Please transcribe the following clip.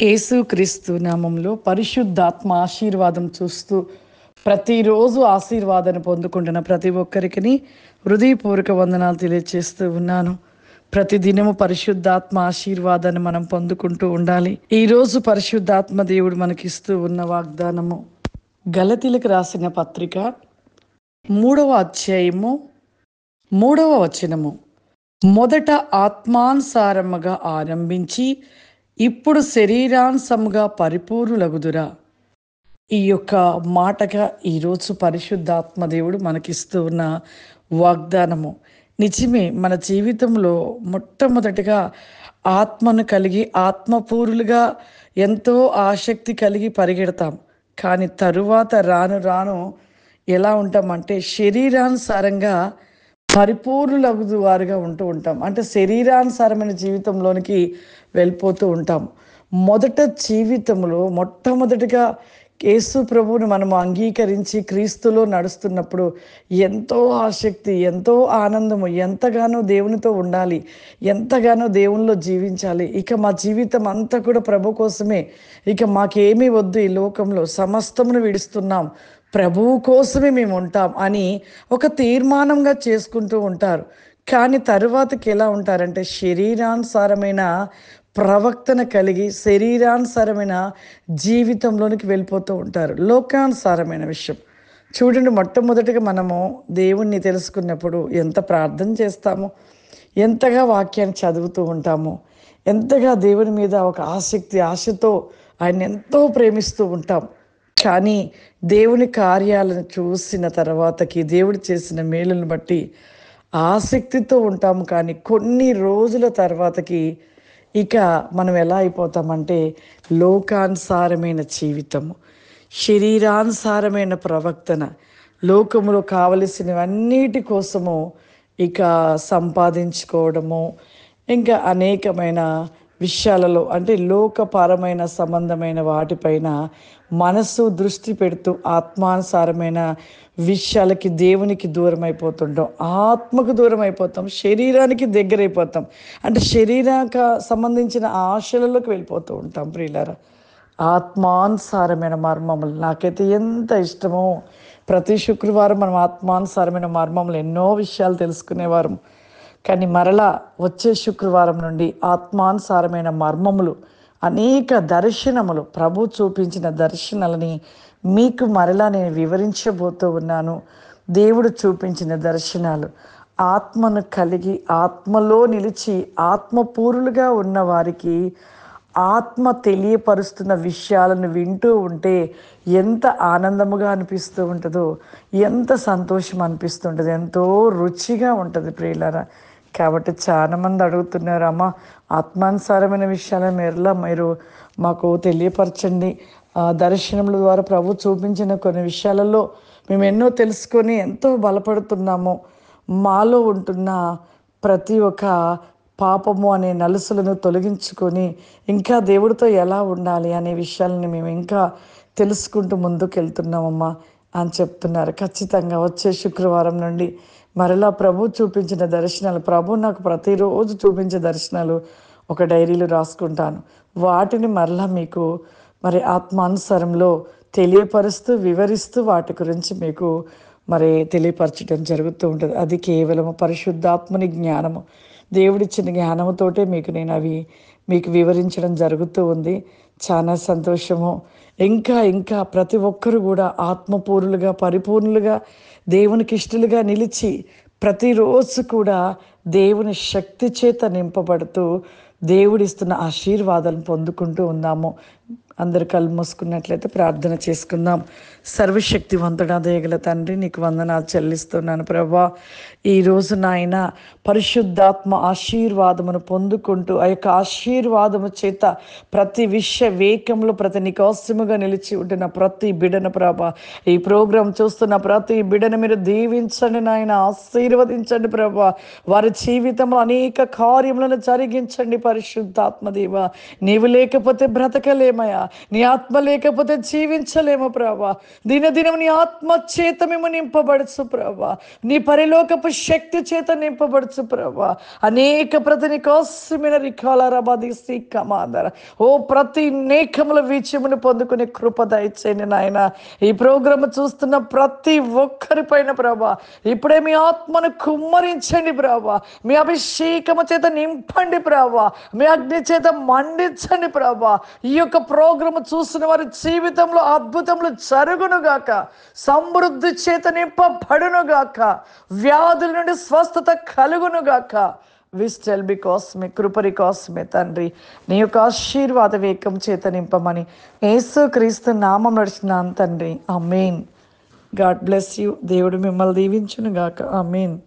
యేసుక్రీస్తు నామంలో పరిశుద్ధాత్మ ఆశీర్వాదం చూస్తూ ప్రతిరోజు ఆశీర్వాదాన్ని పొందుకుంటున్న ప్రతి ఒక్కరికి హృదయపూర్వక వందనాలు తెలియజేస్తూ ఉన్నాను. ప్రతిదినము పరిశుద్ధాత్మ ఆశీర్వాదాన్ని మనం పొందుకుంటూ ఉండాలి. ఈరోజు పరిశుద్ధాత్మ దేవుడు మనకిస్తూ ఉన్న వాగ్దానము గలతీలకు రాసిన పత్రిక 3వ అధ్యాయము 3వ వచనము. మొదట ఆత్మానుసారముగా ఆరంభించి ఇప్పుడు శరీరానుసముగా పరిపూర్ణులగుదురా. ఈ యొక్క మాటగా ఈరోజు పరిశుద్ధాత్మ దేవుడు మనకిస్తూ ఉన్న వాగ్దానము నిజమే. మన జీవితంలో మొట్టమొదటిగా ఆత్మను కలిగి ఆత్మపూరులుగా ఎంతో ఆసక్తి కలిగి పరిగెడతాం. కానీ తరువాత రాను రాను ఎలా ఉంటామంటే శరీరానుసారంగా పరిపూర్ణులగు వారుగా ఉంటూ ఉంటాం. అంటే శరీరానుసారమైన జీవితంలోనికి వెళ్ళిపోతూ ఉంటాం. మొట్టమొదటిగా యేసు ప్రభువుని మనము అంగీకరించి క్రీస్తులో నడుస్తున్నప్పుడు ఎంతో ఆసక్తి, ఎంతో ఆనందము, ఎంతగానో దేవునితో ఉండాలి, ఎంతగానో దేవునిలో జీవించాలి. ఇక మా జీవితం అంతా కూడా ప్రభు కోసమే, ఇక మాకేమీ వద్దు, ఈ లోకంలో సమస్తమును విడుస్తున్నాం, ప్రభువు కోసమే మేము ఉంటాం అని ఒక తీర్మానంగా చేసుకుంటూ ఉంటారు. కానీ తరువాతకి ఎలా ఉంటారంటే శరీరానుసారమైన ప్రవక్తన కలిగి శరీరానుసారమైన జీవితంలోనికి వెళ్ళిపోతూ ఉంటారు. లోకానుసారమైన విషయం చూడండి. మొట్టమొదటిగా మనము దేవుణ్ణి తెలుసుకున్నప్పుడు ఎంత ప్రార్థన చేస్తాము, ఎంతగా వాక్యాన్ని చదువుతూ ఉంటాము, ఎంతగా దేవుని మీద ఒక ఆశతో ఆయన ఎంతో ప్రేమిస్తూ ఉంటాం. కానీ దేవుని కార్యాలను చూసిన తర్వాతకి దేవుడు చేసిన మేలును బట్టి ఆసక్తితో ఉంటాము. కానీ కొన్ని రోజుల తర్వాతకి ఇక మనం ఎలా అయిపోతామంటే లోకానుసారమైన జీవితము, శరీరానుసారమైన ప్రవర్తన, లోకములో కావలసినవన్నిటి కోసము ఇక సంపాదించుకోవడము, ఇంకా అనేకమైన విషయాలలో అంటే లోకపరమైన సంబంధమైన వాటిపైన మనసు దృష్టి పెడుతూ ఆత్మానుసారమైన విషయాలకి దేవునికి దూరం అయిపోతుంటాం, ఆత్మకు దూరం అయిపోతాం, శరీరానికి దగ్గర అయిపోతాం. అంటే శరీరాక సంబంధించిన ఆశలలోకి వెళ్ళిపోతూ ఉంటాం. ప్రియులారా, ఆత్మానుసారమైన మర్మములు నాకైతే ఎంత ఇష్టమో. ప్రతి శుక్రవారం మనం ఆత్మానుసారమైన మర్మములు ఎన్నో విషయాలు తెలుసుకునేవారం. కానీ మరలా వచ్చే శుక్రవారం నుండి ఆత్మానుసారమైన మర్మములు, అనేక దర్శనములు, ప్రభు చూపించిన దర్శనాలని మీకు మరలా నేను వివరించబోతూ ఉన్నాను. దేవుడు చూపించిన దర్శనాలు ఆత్మను కలిగి ఆత్మలో నిలిచి ఆత్మపూరులుగా ఉన్న వారికి ఆత్మ తెలియపరుస్తున్న విషయాలను వింటూ ఉంటే ఎంత ఆనందముగా అనిపిస్తూ ఉంటుందో, ఎంత సంతోషం అనిపిస్తుంటుంది, ఎంతో రుచిగా ఉంటుంది ప్రియులారా. కాబట్టి చాలామంది అడుగుతున్నారు, అమ్మ ఆత్మానుసారమైన విషయాలను మీరు మాకు తెలియపరచండి. దర్శనముల ద్వారా ప్రభు చూపించిన కొన్ని విషయాలలో మేము ఎన్నో తెలుసుకొని ఎంతో బలపడుతున్నాము. మాలో ఉంటున్న ప్రతి ఒక్క పాపము అనే నలుసులను తొలగించుకొని ఇంకా దేవుడితో ఎలా ఉండాలి అనే విషయాలని మేము ఇంకా తెలుసుకుంటూ ముందుకు వెళ్తున్నామమ్మా అని చెప్తున్నారు. ఖచ్చితంగా వచ్చే శుక్రవారం నుండి మరలా ప్రభు చూపించిన దర్శనాలు, ప్రభు నాకు ప్రతిరోజు చూపించే దర్శనాలు ఒక డైరీలో రాసుకుంటాను. వాటిని మరలా మీకు ఆత్మానుసారంలో తెలియపరుస్తూ వివరిస్తూ వాటి గురించి మీకు తెలియపరచడం జరుగుతూ ఉంటుంది. అది కేవలము పరిశుద్ధాత్మని జ్ఞానము, దేవుడిచ్చిన జ్ఞానముతోటే మీకు వివరించడం జరుగుతూ ఉంది. చాలా సంతోషము. ఇంకా ప్రతి ఒక్కరు కూడా ఆత్మపూర్ణులుగా పరిపూర్ణులుగా దేవునికి ఇష్టలుగా నిలిచి ప్రతిరోజు కూడా దేవుని శక్తి చేత నింపబడుతూ దేవుడిస్తున్న ఆశీర్వాదాలను పొందుకుంటూ ఉన్నాము. అందరు కళ్ళు మూసుకున్నట్లయితే ప్రార్థన చేసుకుందాం. సర్వశక్తివంతుడా దయగల తండ్రి, నీకు వందనాలు చెల్లిస్తున్నాను ప్రభా. ఈరోజు నాయన పరిశుద్ధాత్మ ఆశీర్వాదమును పొందుకుంటూ ఆ యొక్క ఆశీర్వాదము చేత ప్రతి వేకంలో ప్రతి నికోసముగా నిలిచి ఉంటున్న ప్రతి బిడను ప్రభా, ఈ ప్రోగ్రాం చూస్తున్న ప్రతి బిడను మీరు దీవించండి నాయన, ఆశీర్వదించండి ప్రభా. వారి జీవితంలో అనేక కార్యములను జరిగించండి పరిశుద్ధాత్మ దేవ. నీవు లేకపోతే బ్రతకలేమయ్యా. నీ ఆత్మ లేకపోతే జీవించలేము ప్రభా. దినదినం నీ ఆత్మ చేత మేము నింపబడచ్చు ప్రభా. నీ పరిలోకపు శక్తి చేత నింపబడచ్చు ప్రభా. అనేక ప్రతిని కోసమైన రికాలరబాదిసి కమాదర ఓ ప్రతి నేకముల విజయమును పొందుకునే కృప దయచేయండి నాయన. ఈ ప్రోగ్రామ్ చూస్తున్న ప్రతి ఒక్కరిపైన ప్రభా ఇప్పుడే మీ ఆత్మను కుమ్మరించండి ప్రభా. మీ అభిషేకము చేత నింపండి ప్రభా. మీ అగ్ని చేత మండించండి ప్రభా. ఈ యొక్క ప్రోగ్రామ్ చూస్తున్న వారి జీవితంలో అద్భుతములు జరుగునుగాక, సమృద్ధి చేత నింపబడునుగాక, వ్యాధుల నుండి స్వస్థత కలుగునుగాక. విస్టల్ బికాస్ మీ కృపరి కోసమే తండ్రి నీ యొక్క ఆశీర్వాద వేగం చేత నింపమని యేసు క్రీస్తు నామం నడుచున్నాను తండ్రి. ఆమేన్. God bless you. దేవుడు మిమ్మల్ని దీవించునుగాక. ఆమేన్.